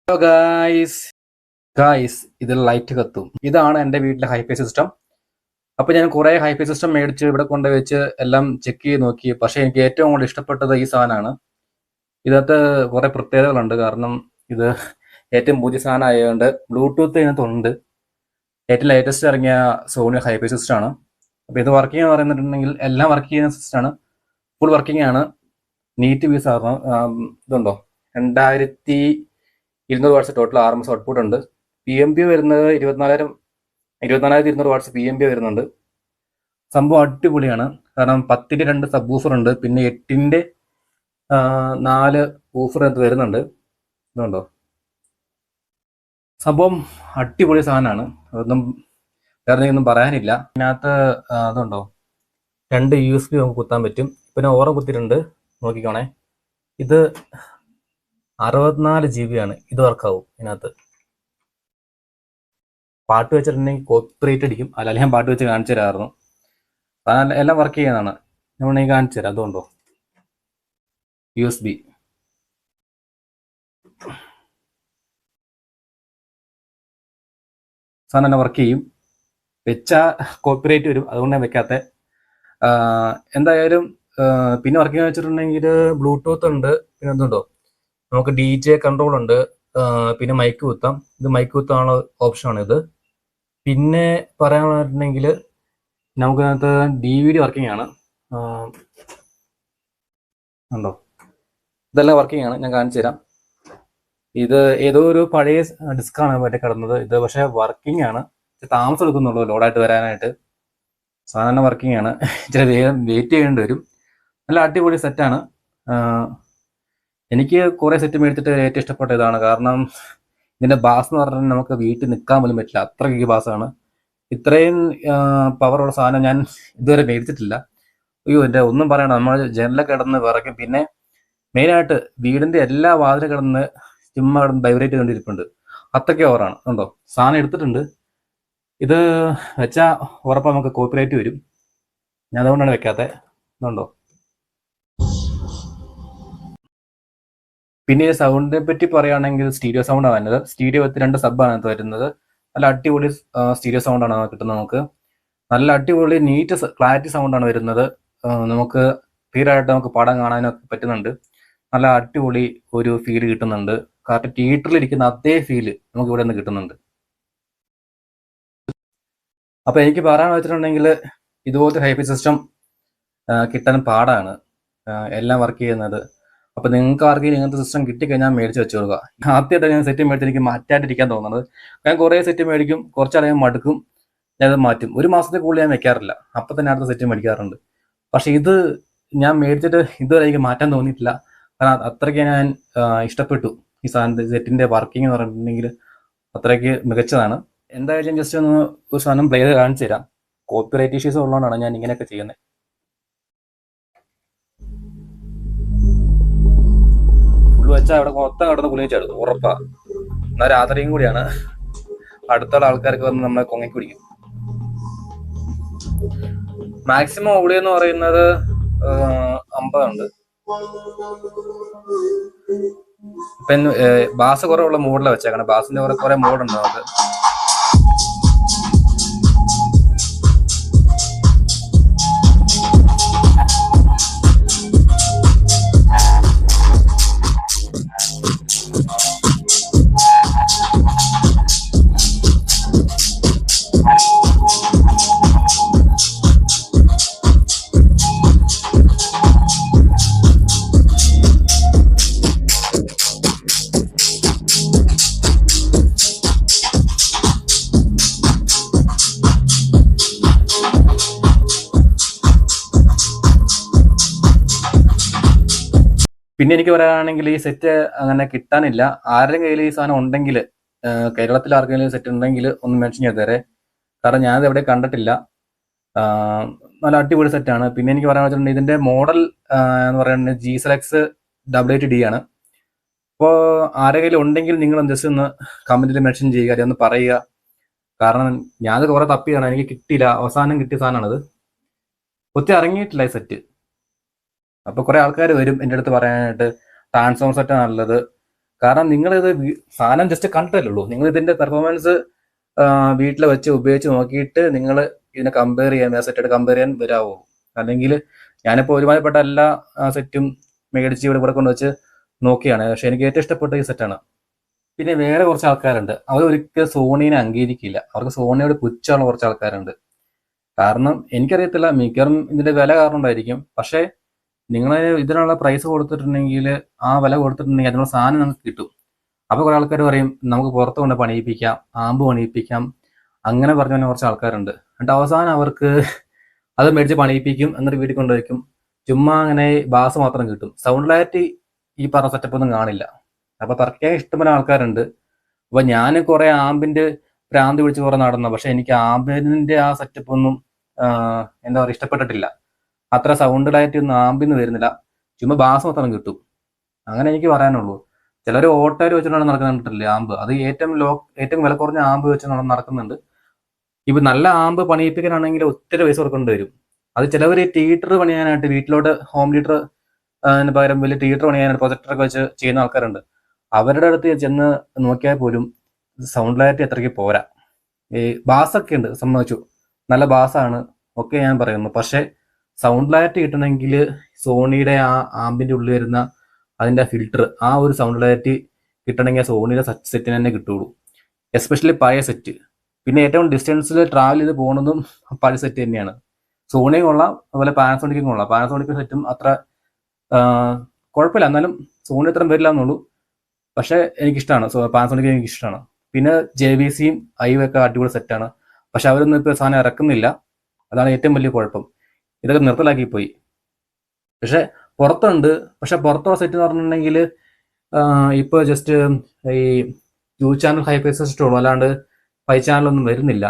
Hello guys ഇതിൽ light കത്തും. ഇതാണ് എൻ്റെ വീട്ടിലെ ഹൈഫൈ സിസ്റ്റം. അപ്പോൾ ഞാൻ കുറേ ഹൈഫൈ സിസ്റ്റം മേടിച്ച് ഇവിടെ കൊണ്ടുവച്ച് എല്ലാം ചെക്ക് ചെയ്ത് നോക്കി. പക്ഷേ എനിക്ക് ഏറ്റവും കൂടുതൽ ഇഷ്ടപ്പെട്ടത് ഈ സാധനമാണ്. ഇതിനകത്ത് കുറേ പ്രത്യേകതകളുണ്ട്. കാരണം ഇത് ഏറ്റവും പുതിയ സാധനം ആയതുകൊണ്ട് ബ്ലൂടൂത്ത് ഇതിനകത്തുണ്ട്. ഏറ്റവും ലേറ്റസ്റ്റ് ഇറങ്ങിയ സോണി ഹൈഫൈ സിസ്റ്റമാണ്. അപ്പോൾ ഇത് വർക്കിംഗ് എന്ന് പറയുന്നുണ്ടെങ്കിൽ എല്ലാം വർക്ക് ചെയ്യുന്ന സിസ്റ്റമാണ്. ഫുൾ വർക്കിംഗ് ആണ്. നീറ്റ് പീസ് ആണ്. ഇതുണ്ടോ 2200 വാട്ട്സ് ടോട്ടൽ RMS ഔട്ട്പുട്ട് ഉണ്ട്. PMP വരുന്നത് 24,200 വാട്ട്സ് PMP വരുന്നുണ്ട്. സംഭവം അടിപൊളിയാണ്. കാരണം 10ന്റെ 2 സബ് വൂഫർ ഉണ്ട്, പിന്നെ 8ന്റെ 4 വൂഫർ വരുന്നുണ്ട്. ഇതുണ്ടോ, സംഭവം അടിപൊളി സാധനമാണ്. അതൊന്നും വേറെ ഒന്നും പറയാനില്ല. ഇതിനകത്ത് അതുണ്ടോ 2 USB നമുക്ക് കുത്താൻ പറ്റും. പിന്നെ ഓറം കുത്തിയിട്ടുണ്ട്, നോക്കിക്കോണേ. ഇത് 64 GB ആണ്. ഇത് വർക്കാവും. ഇതിനകത്ത് പാട്ട് വെച്ചിട്ടുണ്ടെങ്കിൽ കോപ്പറേറ്റ് അടിക്കും. അല്ലെങ്കിൽ ഞാൻ പാട്ട് വെച്ച് കാണിച്ചു തരാമായിരുന്നു. എല്ലാം വർക്ക് ചെയ്യുന്നതാണ്. ഞാൻ കാണിച്ചു തരാം. അതുകൊണ്ടോ USB സാധനം തന്നെ വർക്ക് ചെയ്യും. വെച്ചാൽ കോപ്പറേറ്റ് വരും, അതുകൊണ്ട് ഞാൻ വെക്കാത്ത. എന്തായാലും പിന്നെ വർക്കിംഗ് വെച്ചിട്ടുണ്ടെങ്കിൽ ബ്ലൂടൂത്ത് ഉണ്ട്. പിന്നെ എന്തുണ്ടോ, നമുക്ക് DJ കൺട്രോൾ ഉണ്ട്. പിന്നെ മൈക്ക് കുത്താം. ഇത് മൈക്ക് കുത്താനുള്ള ഓപ്ഷനാണ് ഇത്. പിന്നെ പറയാനുണ്ടെങ്കിൽ നമുക്കതിനകത്ത് DVD വർക്കിംഗ് ആണ്. ഉണ്ടോ, ഇതെല്ലാം വർക്കിംഗ് ആണ്. ഞാൻ കാണിച്ചു തരാം. ഇത് ഏതോ ഒരു പഴയ ഡിസ്കാണ് മറ്റേ കിടന്നത്. ഇത് പക്ഷേ വർക്കിംഗ് ആണ്. താമസം എടുക്കുന്നുള്ളൂ ലോഡായിട്ട് വരാനായിട്ട്. സാധാരണ വർക്കിംഗ് ആണ്. ഇച്ചിരി വേഗം വെയിറ്റ് ചെയ്യേണ്ടി വരും. നല്ല അടിപൊളി സെറ്റാണ്. എനിക്ക് കുറേ സെറ്റ് മേടിച്ചിട്ട് ഏറ്റവും ഇഷ്ടപ്പെട്ട ഇതാണ്. കാരണം ഇതിൻ്റെ ബാസ് എന്ന് പറഞ്ഞാൽ നമുക്ക് വീട്ടിൽ നിൽക്കാൻ പോലും പറ്റില്ല, അത്രയ്ക്ക് ബാസാണ്. ഇത്രയും പവറുള്ള സാധനം ഞാൻ ഇതുവരെ മേടിച്ചിട്ടില്ല. അയ്യോ, എൻ്റെ ഒന്നും പറയണം. നമ്മൾ ജനലൊക്കെ കിടന്ന് വിറയ്ക്കും. പിന്നെ മെയിനായിട്ട് വീടിൻ്റെ എല്ലാ വാതിലും കിടന്ന് ചുമ്മാ കിടന്ന് വൈബ്രേറ്റ് ചെയ്തുകൊണ്ടിരിപ്പുണ്ട്. അത്രയ്ക്ക് ഓവറാണ്. ഉണ്ടോ, സാധനം എടുത്തിട്ടുണ്ട്. ഇത് വെച്ചാൽ ഉറപ്പാണ് നമുക്ക് കോപ്പിറൈറ്റ് വരും. ഞാൻ അതുകൊണ്ടാണ് വെക്കാത്തത്. ഇതുണ്ടോ. പിന്നെ ഈ സൗണ്ടിനെ പറ്റി പറയുകയാണെങ്കിൽ സ്റ്റീരിയോ സൗണ്ടാണ് വരുന്നത്. സ്റ്റീരിയോ 2 സബ്ബാണ് അത് വരുന്നത്. നല്ല അടിപൊളി സ്റ്റീരിയോ സൗണ്ടാണ് കിട്ടുന്നത്. നമുക്ക് നല്ല അടിപൊളി നീറ്റ് ക്ലാരിറ്റി സൗണ്ടാണ് വരുന്നത്. നമുക്ക് ക്ലിയറായിട്ട് നമുക്ക് പടം കാണാനൊക്കെ പറ്റുന്നുണ്ട്. നല്ല അടിപൊളി ഒരു ഫീല് കിട്ടുന്നുണ്ട്. കറക്റ്റ് തിയേറ്ററിലിരിക്കുന്ന അതേ ഫീല് നമുക്ക് ഇവിടെ നിന്ന് കിട്ടുന്നുണ്ട്. അപ്പോൾ എനിക്ക് പറയാൻ വെച്ചിട്ടുണ്ടെങ്കിൽ ഇതുപോലത്തെ ഹൈഫൈ സിസ്റ്റം കിട്ടാൻ പാടാണ്, എല്ലാം വർക്ക് ചെയ്യുന്നത്. അപ്പോൾ നിങ്ങൾക്ക് ആർക്കെങ്കിലും ഇങ്ങനത്തെ സിസ്റ്റം കിട്ടിക്കഴിഞ്ഞാൽ മേടിച്ച് വെച്ച് കൊടുക്കുക. ആദ്യമായിട്ട് ഞാൻ സെറ്റ് മേടിച്ച് എനിക്ക് മാറ്റാണ്ടിരിക്കാൻ തോന്നുന്നത്. ഞാൻ കുറേ സെറ്റ് മേടിക്കും, കുറച്ചധികം മടുക്കും, ഞാനത് മാറ്റും. ഒരു മാസത്തിൽ കൂടുതൽ ഞാൻ വെക്കാറില്ല, അപ്പം തന്നെ അടുത്ത സെറ്റ് മേടിക്കാറുണ്ട്. പക്ഷേ ഇത് ഞാൻ മേടിച്ചിട്ട് ഇതുവരെ എനിക്ക് മാറ്റാൻ തോന്നിയിട്ടില്ല. കാരണം അത്രയ്ക്ക് ഞാൻ ഇഷ്ടപ്പെട്ടു ഈ സെറ്റിൻ്റെ വർക്കിംഗ് എന്ന് പറഞ്ഞിട്ടുണ്ടെങ്കിൽ. അത്രയ്ക്ക് മികച്ചതാണ്. എന്തായാലും ജസ്റ്റ് ഒന്ന് ഒരു സാധനം പ്ലേ ചെയ്ത് കാണിച്ചു തരാം. കോപ്പിറൈറ്റ് ഇഷ്യൂസ് ഉള്ളതുകൊണ്ടാണ് ഞാൻ ഇങ്ങനെയൊക്കെ ചെയ്യുന്നത്. ഫുള്ള് വെച്ചാൽ അവിടെ മൊത്തം കിടന്ന് കുളിച്ചാടും ഉറപ്പാ. എന്നാൽ രാത്രിയും കൂടിയാണ്. അടുത്തുള്ള ആൾക്കാർക്ക് വന്ന് നമ്മളെ കൊങ്ങി കുടിക്കും. മാക്സിമം ഓഡിയോ എന്ന് പറയുന്നത് 50 ഉണ്ട്. ഇപ്പം ബാസ് കുറവുള്ള മോഡിലാണ് വെച്ചേക്കണം. ബാസിന്റെ കുറെ മോഡുണ്ട് നമുക്ക്. പിന്നെ എനിക്ക് പറയുകയാണെങ്കിൽ ഈ സെറ്റ് അങ്ങനെ കിട്ടാനില്ല. ആരുടെയും കയ്യിൽ ഈ സാധനം ഉണ്ടെങ്കിൽ, കേരളത്തിൽ ആർക്കെങ്കിലും സെറ്റ് ഉണ്ടെങ്കിൽ ഒന്ന് മെൻഷൻ ചെയ്ത് തരേ. കാരണം ഞാനത് എവിടെ കണ്ടിട്ടില്ല. നല്ല അടിപൊളി സെറ്റാണ്. പിന്നെ എനിക്ക് പറയാൻ വെച്ചിട്ടുണ്ടെങ്കിൽ ഇതിൻ്റെ മോഡൽ എന്ന് പറയുന്നത് G-Select 888D ആണ്. അപ്പോൾ ആരുടെ കയ്യിൽ ഉണ്ടെങ്കിൽ നിങ്ങൾ ജസ്റ്റ് ഒന്ന് കമൻറ്റിൽ മെൻഷൻ ചെയ്യുക, അല്ലെങ്കിൽ ഒന്ന് പറയുക. കാരണം ഞാനത് കുറേ തപ്പിയാണ്, എനിക്ക് കിട്ടിയില്ല. അവസാനം കിട്ടിയ സാധനമാണത്. ഒത്തിരി ഇറങ്ങിയിട്ടില്ല ഈ സെറ്റ്. അപ്പോൾ കുറേ ആൾക്കാർ വരും എൻ്റെ അടുത്ത് പറയാനായിട്ട് ട്രാൻസ്ഫോമർ സെറ്റാണ് നല്ലത്, കാരണം നിങ്ങളിത് സാധനം ജസ്റ്റ് കണ്ടിട്ടല്ലേ ഉള്ളൂ. നിങ്ങൾ ഇതിന്റെ പെർഫോമൻസ് വീട്ടിൽ വെച്ച് ഉപയോഗിച്ച് നോക്കിയിട്ട് നിങ്ങൾ ഇതിനെ കമ്പയർ ചെയ്യാൻ സെറ്റായിട്ട് കമ്പയർ ചെയ്യാൻ വരാവോ? അല്ലെങ്കിൽ ഞാനിപ്പോൾ ഒരുമാതിരിപ്പെട്ട എല്ലാ സെറ്റും മേടിച്ച് ഇവിടെ കൊണ്ടുവച്ച് നോക്കിയാണ്. പക്ഷെ എനിക്ക് ഏറ്റവും ഇഷ്ടപ്പെട്ട ഈ സെറ്റാണ്. പിന്നെ വേറെ കുറച്ച് ആൾക്കാരുണ്ട്, അവർ ഒരിക്കലും സോണീനെ അംഗീകരിക്കില്ല. അവർക്ക് സോണിയോട് പുച്ഛമുള്ള കുറച്ച് ആൾക്കാരുണ്ട്. കാരണം എനിക്കറിയത്തില്ല, മിക്കവാറും ഇതിന്റെ വില കാരണം ഉണ്ടായിരിക്കും. പക്ഷേ നിങ്ങൾ ഇതിനുള്ള പ്രൈസ് കൊടുത്തിട്ടുണ്ടെങ്കിൽ, ആ വില കൊടുത്തിട്ടുണ്ടെങ്കിൽ അതിനുള്ള സാധനം നമുക്ക് കിട്ടും. അപ്പോൾ കുറേ ആൾക്കാർ പറയും നമുക്ക് പുറത്ത് കൊണ്ട് പണിയിപ്പിക്കാം, ആമ്പ് പണിയിപ്പിക്കാം, അങ്ങനെ പറഞ്ഞ കുറച്ച് ആൾക്കാരുണ്ട്. എന്നിട്ട് അവസാനം അവർക്ക് അത് മേടിച്ച് പണിയിപ്പിക്കും, എന്നിട്ട് വീട്ടിൽ കൊണ്ടുവയ്ക്കും. ചുമ്മാ അങ്ങനെ ബാസ് മാത്രം കിട്ടും, സൗണ്ട് ക്ലാരിറ്റി ഈ പറഞ്ഞ സെറ്റപ്പ് ഒന്നും കാണില്ല. അപ്പൊ തർക്കിക്കാൻ ഇഷ്ടംപോലെ ആൾക്കാരുണ്ട്. അപ്പൊ ഞാൻ കുറെ ആമ്പിന്റെ ഭ്രാന്തി പിടിച്ച് കുറെ നടന്നു. പക്ഷെ എനിക്ക് ആമ്പിന്റെ ആ സെറ്റപ്പ് ഒന്നും എന്താ പറയുക ഇഷ്ടപ്പെട്ടിട്ടില്ല. അത്ര സൗണ്ട് ക്ലാരിറ്റി ഒന്നും ആമ്പിന്ന് വരുന്നില്ല, ചുമ്മാ ബാസ് മാത്രം കിട്ടും. അങ്ങനെ എനിക്ക് പറയാനുള്ളൂ. ചിലർ ഓട്ടോയിൽ വെച്ചിട്ടാണ് നടക്കുന്നുണ്ടല്ലേ ആമ്പ്, അത് ഏറ്റവും വില കുറഞ്ഞ ആമ്പ് വെച്ച് നടക്കുന്നുണ്ട്. ഇപ്പൊ നല്ല ആമ്പ് പണിയിപ്പിക്കാനാണെങ്കിൽ ഒത്തിരി പൈസ കൊടുക്കേണ്ടി വരും. അത് ചിലവർ തിയേറ്റർ പണിയാനായിട്ട് വീട്ടിലോട്ട് ഹോം തിയേറ്റർ പകരം വലിയ തിയേറ്റർ പണിയാനായിട്ട് പ്രൊജക്ടറൊക്കെ വെച്ച് ചെയ്യുന്ന ആൾക്കാരുണ്ട്. അവരുടെ അടുത്ത് ചെന്ന് നോക്കിയാൽ പോലും സൗണ്ട് ക്ലാരിറ്റി അത്രയ്ക്ക് പോരാ. ഈ ബാസൊക്കെ ഉണ്ട്, സമ്മതിച്ചു, നല്ല ബാസാണ്, ഒക്കെ ഞാൻ പറയുന്നു. പക്ഷെ സൗണ്ട് ക്ലാരിറ്റി കിട്ടണമെങ്കിൽ സോണിയുടെ ആ ആമ്പിന്റെ ഉള്ളിൽ വരുന്ന അതിന്റെ ഫിൽറ്റർ, ആ ഒരു സൗണ്ട് ക്ലാരിറ്റി കിട്ടണമെങ്കിൽ സോണിയുടെ സെറ്റിന് തന്നെ കിട്ടുള്ളൂ. എസ്പെഷ്യലി പഴയ സെറ്റ്. പിന്നെ ഏറ്റവും ഡിസ്റ്റൻസിൽ ട്രാവൽ ചെയ്ത് പോകുന്നതും പഴയ സെറ്റ് തന്നെയാണ്. സോണിയും കൊള്ളാം, അതുപോലെ പാനസോണിക്കും കൊള്ളാം. പാനസോണിക് സെറ്റും അത്ര കുഴപ്പമില്ല, എന്നാലും സോണി അത്രയും വരില്ല എന്നുള്ളൂ. പക്ഷെ എനിക്കിഷ്ടമാണ്, പാനസോണിക് എനിക്കിഷ്ടമാണ്. പിന്നെ JVCയും ഒക്കെ അടിപൊളി സെറ്റാണ്. പക്ഷെ അവരൊന്നും ഇപ്പോൾ സാധനം ഇറക്കുന്നില്ല, അതാണ് ഏറ്റവും വലിയ കുഴപ്പം. ഇതൊക്കെ നിർത്തലാക്കിപ്പോയി. പക്ഷെ പുറത്തുണ്ട്. പക്ഷെ പുറത്തുള്ള സെറ്റ് എന്ന് പറഞ്ഞിട്ടുണ്ടെങ്കിൽ ഇപ്പോൾ ജസ്റ്റ് ഈ 2 ചാനൽ ഹൈഫൈ സിസ്റ്റം ഉള്ളൂ, അല്ലാണ്ട് 5 ചാനലൊന്നും വരുന്നില്ല.